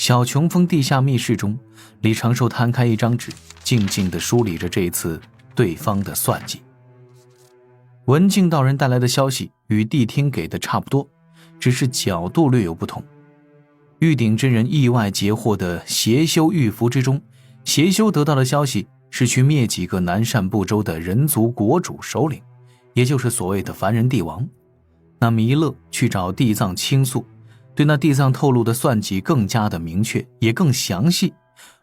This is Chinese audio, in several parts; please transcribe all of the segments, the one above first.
小琼峰地下密室中，李长寿摊开一张纸，静静地梳理着这一次对方的算计。文静道人带来的消息与谛听给的差不多，只是角度略有不同。玉鼎真人意外截获的邪修玉符之中，邪修得到的消息是去灭几个南赡部洲的人族国主首领，也就是所谓的凡人帝王。那弥勒去找地藏倾诉，对那地藏透露的算计更加的明确，也更详细，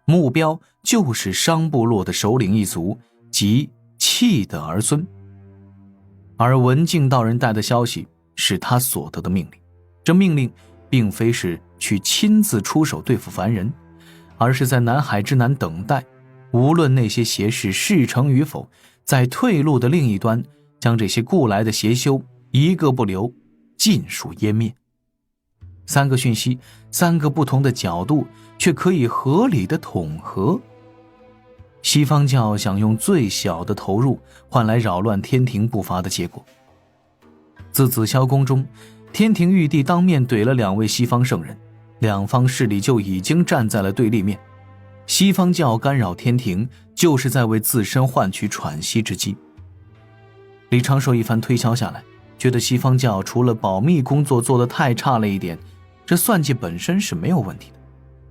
目标就是商部落的首领一族及契的儿孙。而文静道人带的消息是他所得的命令，这命令并非是去亲自出手对付凡人，而是在南海之南等待，无论那些邪事事成与否，在退路的另一端将这些故来的邪修一个不留，尽数湮灭。三个讯息，三个不同的角度，却可以合理的统合。西方教想用最小的投入换来扰乱天庭步伐的结果。自紫霄宫中，天庭玉帝当面怼了2位西方圣人，两方势力就已经站在了对立面。西方教干扰天庭，就是在为自身换取喘息之机。李长寿一番推敲下来，觉得西方教除了保密工作做得太差了一点，这算计本身是没有问题的。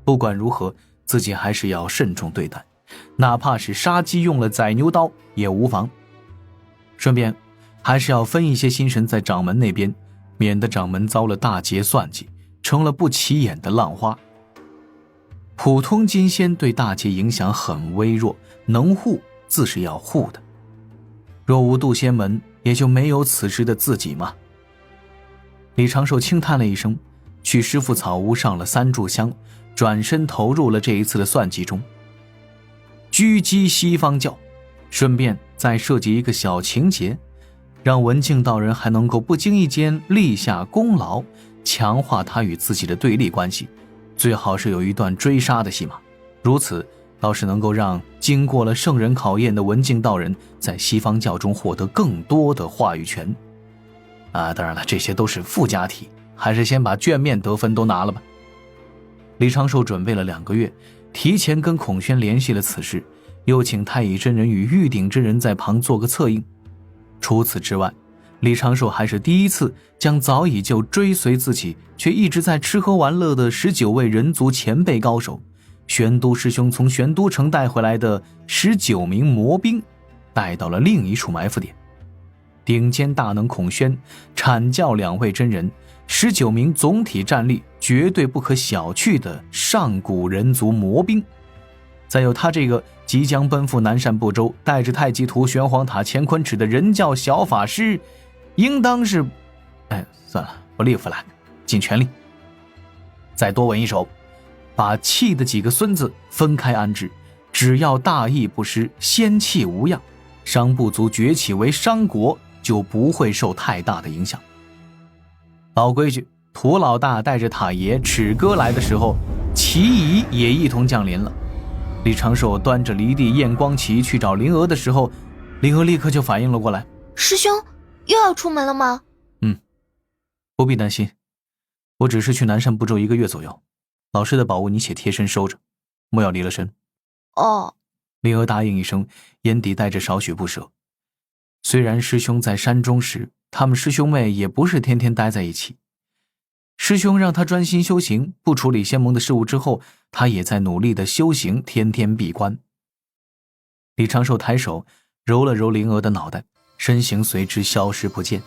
不管如何，自己还是要慎重对待，哪怕是杀鸡用了宰牛刀也无妨。顺便还是要分一些心神在掌门那边，免得掌门遭了大劫算计，成了不起眼的浪花。普通金仙对大劫影响很微弱，能护自是要护的。若无渡仙门，也就没有此时的自己嘛。李长寿轻叹了一声，去师父草屋上了3炷香，转身投入了这一次的算计中。狙击西方教，顺便再设计一个小情节，让文静道人还能够不经意间立下功劳，强化他与自己的对立关系，最好是有一段追杀的戏码，如此倒是能够让经过了圣人考验的文静道人在西方教中获得更多的话语权。当然了，这些都是附加题，还是先把卷面得分都拿了吧。李长寿准备了2个月，提前跟孔宣联系了此事，又请太乙真人与玉鼎真人在旁做个策应。除此之外，李长寿还是第一次将早已就追随自己却一直在吃喝玩乐的19位人族前辈高手，玄都师兄从玄都城带回来的19名魔兵带到了另一处埋伏点。顶尖大能孔宣阐教2位真人，19名总体战力绝对不可小觑的上古人族魔兵，再有他这个即将奔赴南赡部洲，带着太极图、玄黄塔、乾坤尺的人教小法师，应当是算了，不立 flag， 尽全力。再多稳一手，把气的几个孙子分开安置，只要大义不失，仙气无恙，商部族崛起为商国就不会受太大的影响。老规矩，涂老大带着塔爷尺哥来的时候，齐仪也一同降临了。李长寿端着离地验光旗去找灵娥的时候，灵娥立刻就反应了过来。师兄又要出门了吗？不必担心，我只是去南赡部洲1个月左右，老师的宝物你且贴身收着，莫要离了身。哦。灵娥答应一声，眼底带着少许不舍。虽然师兄在山中时，他们师兄妹也不是天天待在一起。师兄让他专心修行，不处理仙盟的事物之后，他也在努力的修行，天天闭关。李长寿抬手揉了揉灵娥的脑袋，身形随之消失不见。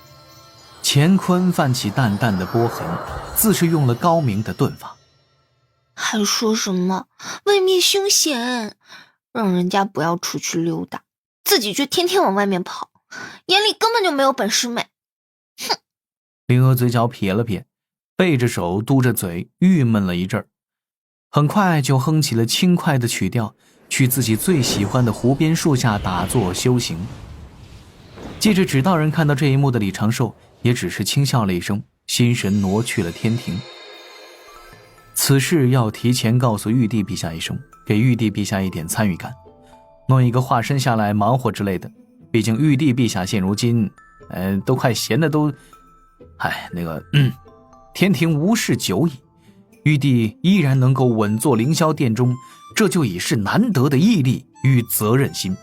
乾坤泛起淡淡的波痕，自是用了高明的遁法。还说什么未灭凶险，让人家不要出去溜达，自己却天天往外面跑，眼里根本就没有本事美。哼！灵娥嘴角撇了撇，背着手嘟着嘴，郁闷了一阵儿，很快就哼起了轻快的曲调，去自己最喜欢的湖边树下打坐修行。借着指道人看到这一幕的李长寿也只是轻笑了一声，心神挪去了天庭。此事要提前告诉玉帝陛下一声，给玉帝陛下一点参与感，弄一个化身下来忙活之类的。毕竟玉帝陛下现如今都快闲的都天庭无事久矣，玉帝依然能够稳坐凌霄殿中，这就已是难得的毅力与责任心。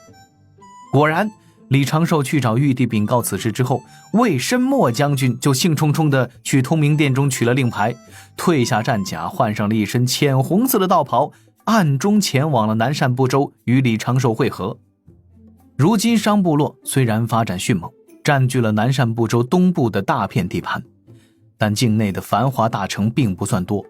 果然，李长寿去找玉帝禀告此事之后，魏申墨将军就兴冲冲地去通明殿中取了令牌，褪下战甲，换上了一身浅红色的道袍，暗中前往了南赡部洲与李长寿会合。如今商部落虽然发展迅猛，占据了南赡部洲东部的大片地盘，但境内的繁华大城并不算多。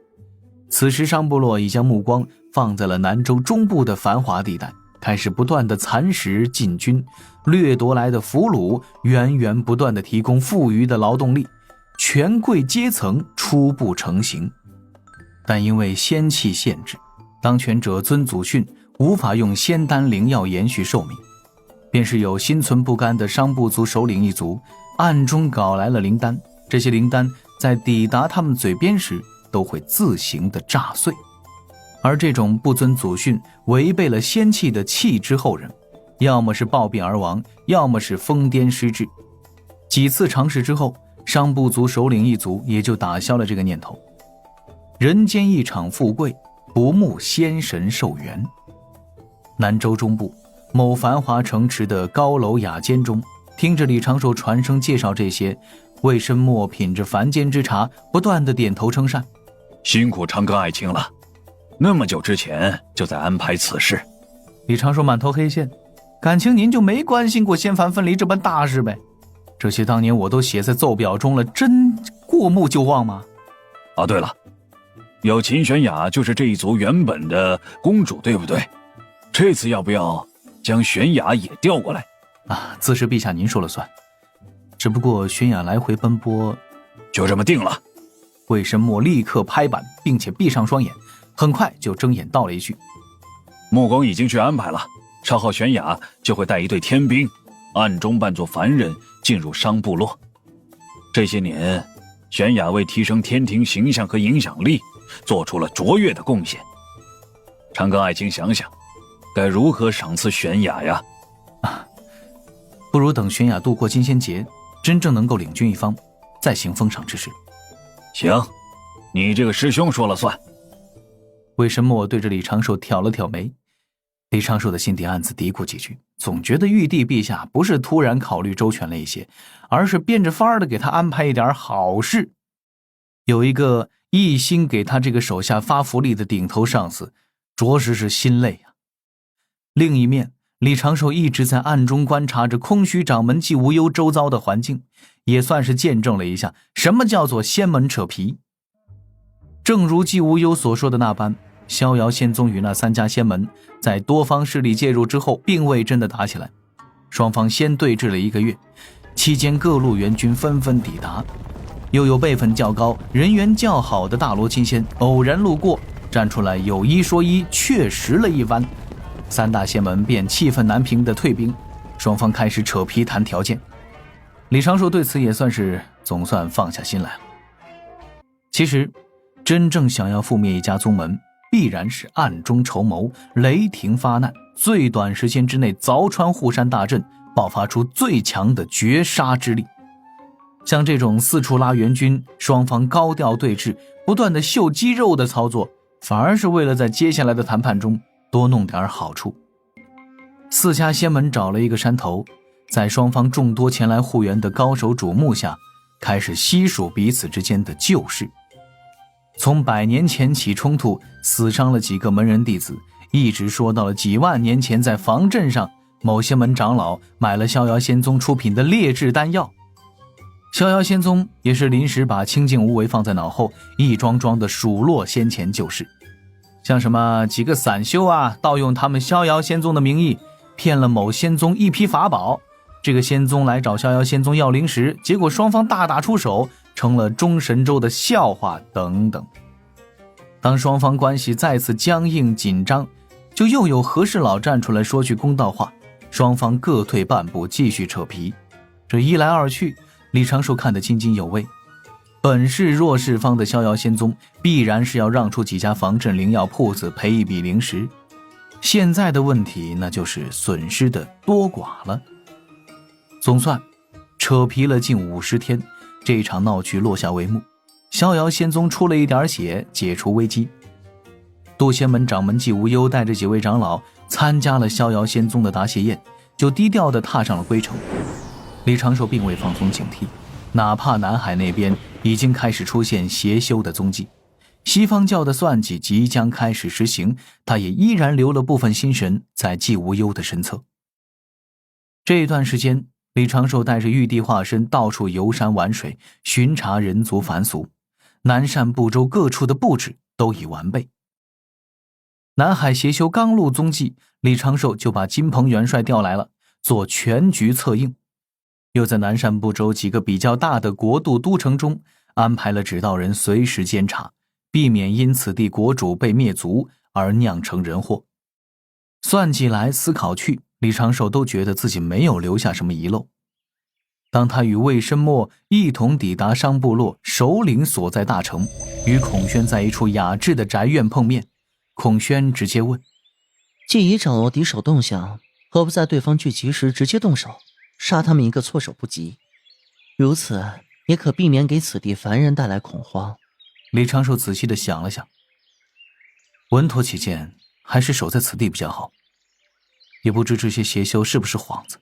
此时商部落已将目光放在了南州中部的繁华地带，开始不断的蚕食进军，掠夺来的俘虏源源不断的提供富余的劳动力，权贵阶层初步成型。但因为仙气限制，当权者遵祖训，无法用仙丹灵药延续寿命，便是有心存不甘的商部族首领一族暗中搞来了灵丹，这些灵丹在抵达他们嘴边时都会自行的炸碎。而这种不遵祖训违背了仙气的弃之后人，要么是暴病而亡，要么是疯癫失智。几次尝试之后，商部族首领一族也就打消了这个念头。人间一场富贵，不慕仙神寿元。南州中部某繁华城池的高楼雅间中，听着李长寿传声介绍这些，魏申墨品着凡间之茶，不断的点头称善。辛苦长庚爱卿了，那么久之前就在安排此事。李长寿满头黑线，感情您就没关心过仙凡分离这般大事呗？这些当年我都写在奏表中了，真过目就忘吗？啊，对了，有秦玄雅就是这一族原本的公主，对不对？这次要不要将玄雅也调过来？啊，自是陛下您说了算。只不过玄雅来回奔波，就这么定了。魏申墨立刻拍板，并且闭上双眼，很快就睁眼道了一句：穆公已经去安排了，稍后玄雅就会带一队天兵，暗中扮作凡人进入商部落。这些年，玄雅为提升天庭形象和影响力，做出了卓越的贡献。长庚爱卿想想，该如何赏赐玄雅呀？不如等玄雅度过金仙节，真正能够领军一方，再行封赏之事。行，你这个师兄说了算。魏申墨对着李长寿挑了挑眉，李长寿的心底暗自嘀咕几句，总觉得玉帝陛下不是突然考虑周全了一些，而是变着法儿的给他安排一点好事。有一个一心给他这个手下发福利的顶头上司，着实是心累啊。另一面，李长寿一直在暗中观察着空虚掌门季无忧周遭的环境，也算是见证了一下什么叫做仙门扯皮。正如季无忧所说的那般，逍遥仙宗与那三家仙门在多方势力介入之后，并未真的打起来。双方先对峙了1个月，期间各路援军纷纷抵达，又有辈分较高、人缘较好的大罗金仙偶然路过，站出来有一说一，确实了一番。三大仙门便气愤难平的退兵，双方开始扯皮谈条件。李长寿对此也总算放下心来了。其实真正想要覆灭一家宗门，必然是暗中筹谋，雷霆发难，最短时间之内凿穿护山大阵，爆发出最强的绝杀之力。像这种四处拉援军，双方高调对峙，不断的秀肌肉的操作，反而是为了在接下来的谈判中多弄点好处。四家仙门找了一个山头，在双方众多前来护援的高手瞩目下，开始悉数彼此之间的旧事。从100年前起冲突，死伤了几个门人弟子，一直说到了几万年前在防阵上，某些门长老买了逍遥仙宗出品的劣质丹药。逍遥仙宗也是临时把清净无为放在脑后，一桩桩的数落先前旧事。像什么几个散修啊，盗用他们逍遥仙宗的名义，骗了某仙宗一批法宝，这个仙宗来找逍遥仙宗要灵石，结果双方大打出手，成了中神州的笑话等等。当双方关系再次僵硬紧张，就又有和事佬站出来说句公道话，双方各退半步，继续扯皮。这一来二去，李长寿看得津津有味。本是弱势方的逍遥仙宗，必然是要让出几家防镇灵药铺子赔一笔灵石。现在的问题那就是损失的多寡了。总算扯皮了近50天，这一场闹剧落下帷幕。逍遥仙宗出了一点血，解除危机。渡仙门掌门季无忧带着几位长老参加了逍遥仙宗的答谢宴，就低调地踏上了归程。李长寿并未放松警惕，哪怕南海那边已经开始出现邪修的踪迹，西方教的算计即将开始实行，他也依然留了部分心神在季无忧的身侧。这一段时间，李长寿带着玉帝化身到处游山玩水，巡查人族凡俗，南赡部洲各处的布置都已完备。南海邪修刚露踪迹，李长寿就把金鹏元帅调来了，做全局策应。又在南赡部洲几个比较大的国度都城中安排了指导人随时监察，避免因此地国主被灭族而酿成人祸。算计来思考去，李长寿都觉得自己没有留下什么遗漏。当他与魏申墨一同抵达商部落首领所在大城，与孔宣在一处雅致的宅院碰面，孔宣直接问：既已掌握敌手动向，何不在对方聚集时直接动手，杀他们一个措手不及？如此也可避免给此地凡人带来恐慌。李长寿仔细地想了想，稳妥起见，还是守在此地比较好。也不知这些邪修是不是幌子，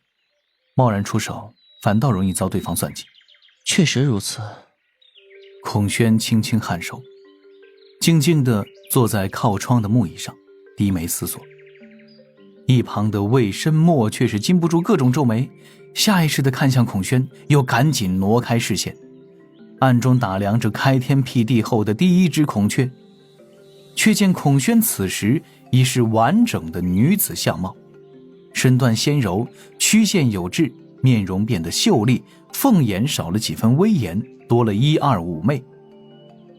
贸然出手反倒容易遭对方算计。确实如此。孔宣轻轻颔首，静静地坐在靠窗的木椅上，低眉思索。一旁的魏申墨却是禁不住各种皱眉，下意识地看向孔宣，又赶紧挪开视线，暗中打量着开天辟地后的第一只孔雀，却见孔宣此时已是完整的女子相貌，身段纤柔，曲线有致，面容变得秀丽，凤眼少了几分威严，多了一二妩媚。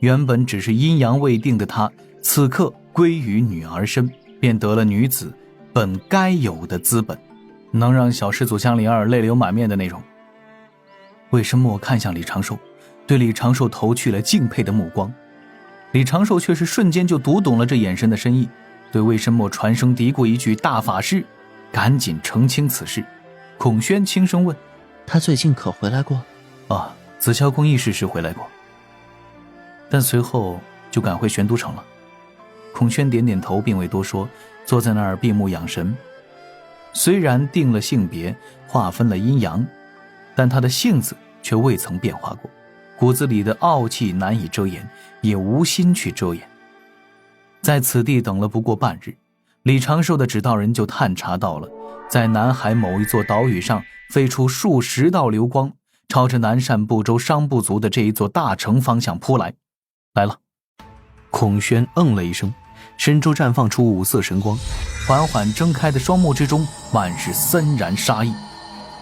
原本只是阴阳未定的她，此刻归于女儿身，便得了女子本该有的资本，能让小师祖江灵儿泪流满面的那种。魏申墨看向李长寿，对李长寿投去了敬佩的目光。李长寿却是瞬间就读懂了这眼神的深意，对魏申墨传声嘀咕一句大法师，赶紧澄清此事。孔宣轻声问：他最近可回来过？紫霄宫议事时回来过，但随后就赶回玄都城了。孔宣点点头，并未多说，坐在那儿闭目养神。虽然定了性别，划分了阴阳，但他的性子却未曾变化过，骨子里的傲气难以遮掩，也无心去遮掩。在此地等了不过半日，李长寿的指导人就探查到了，在南海某一座岛屿上飞出数十道流光，朝着南赡部洲商部族的这一座大城方向扑来。来了。孔宣嗯了一声，身周绽放出五色神光，缓缓睁开的双目之中满是森然杀意。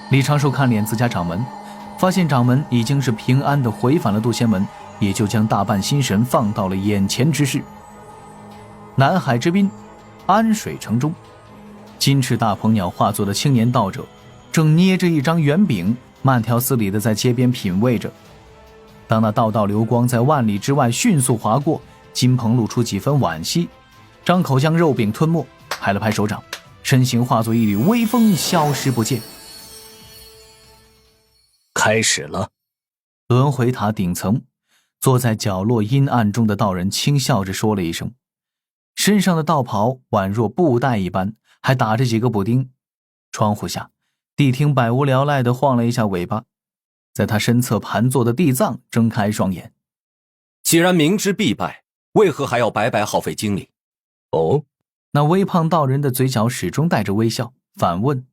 李长寿看脸自家掌门，发现掌门已经是平安地回返了渡仙门，也就将大半心神放到了眼前之事。南海之滨，安水城中，金翅大鹏鸟化作的青年道者正捏着一张圆饼，慢条斯理地在街边品味着。当那道道流光在万里之外迅速划过，金鹏露出几分惋惜，张口将肉饼吞没，拍了拍手掌，身形化作一缕微风消失不见。开始了。轮回塔顶层，坐在角落阴暗中的道人轻笑着说了一声，身上的道袍宛若布袋一般，还打着几个补丁。窗户下，谛听百无聊赖地晃了一下尾巴，在他身侧盘坐的地藏睁开双眼。既然明知必败，为何还要白白耗费精力？哦，那微胖道人的嘴角始终带着微笑，反问：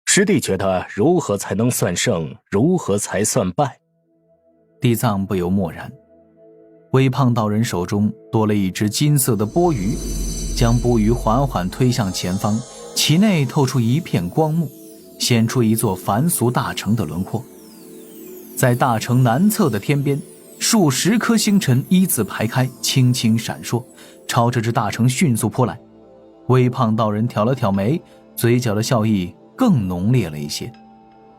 师弟觉得如何才能算胜，如何才算败？地藏不由默然。微胖道人手中多了一只金色的钵盂，将钵盂缓缓推向前方，其内透出一片光幕，显出一座凡俗大城的轮廓。在大城南侧的天边，数十颗星辰依次排开，轻轻闪烁，朝着这大城迅速扑来。微胖道人挑了挑眉，嘴角的笑意更浓烈了一些。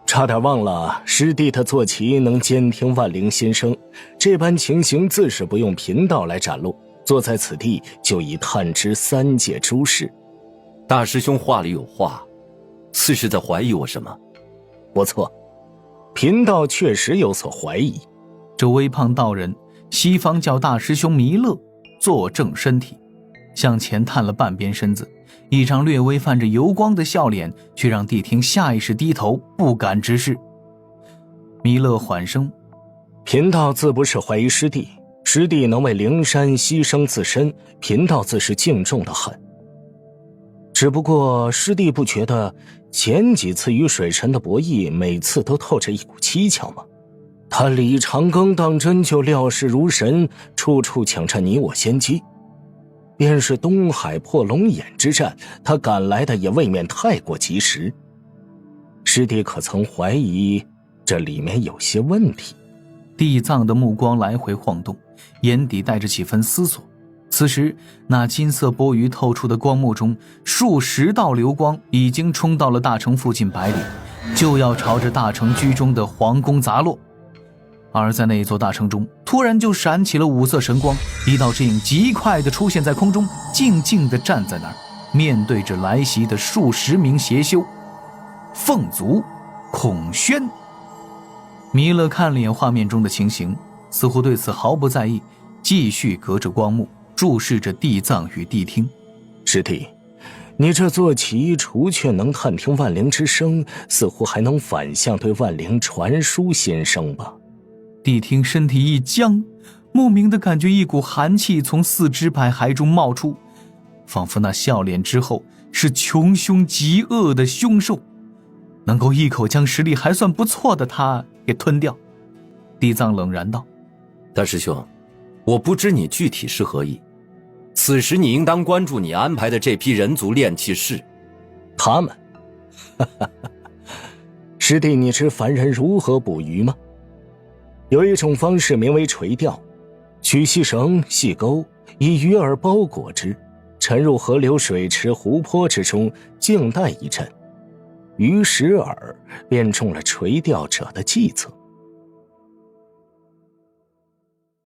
差点忘了，师弟他坐骑能监听万灵心声，这般情形自是不用贫道来展露，坐在此地就已探知三界诸事。大师兄话里有话，似是在怀疑我什么？不错，贫道确实有所怀疑。这微胖道人西方教大师兄弥勒坐正身体，向前探了半边身子，一张略微泛着油光的笑脸却让谛听下意识低头不敢直视。弥勒缓声：贫道自不是怀疑师弟，师弟能为灵山牺牲自身，贫道自是敬重的很。只不过师弟不觉得前几次与水神的博弈每次都透着一股蹊跷吗？他李长庚当真就料事如神，处处抢占你我先机。便是东海破龙眼之战，他赶来的也未免太过及时。师弟可曾怀疑这里面有些问题？地藏的目光来回晃动，眼底带着几分思索。此时那金色钵盂透出的光幕中，数十道流光已经冲到了大城附近百里，就要朝着大城居中的皇宫砸落。而在那一座大城中，突然就闪起了五色神光，一道身影极快地出现在空中，静静地站在那儿，面对着来袭的数十名邪修。凤族孔宣。弥勒看了眼画面中的情形，似乎对此毫不在意，继续隔着光幕注视着地藏与谛听。师弟，你这坐骑除却能探听万灵之声，似乎还能反向对万灵传输心声吧？谛听身体一僵，莫名的感觉一股寒气从四肢百骸中冒出，仿佛那笑脸之后是穷凶极恶的凶兽，能够一口将实力还算不错的他给吞掉。地藏冷然道：大师兄，我不知你具体是何意，此时你应当关注你安排的这批人族炼气士。他们师弟，你知凡人如何捕鱼吗？有一种方式名为垂钓，取细绳细钩，以鱼饵包裹之，沉入河流水池湖泊之中，静待一阵，鱼食饵便中了垂钓者的计策。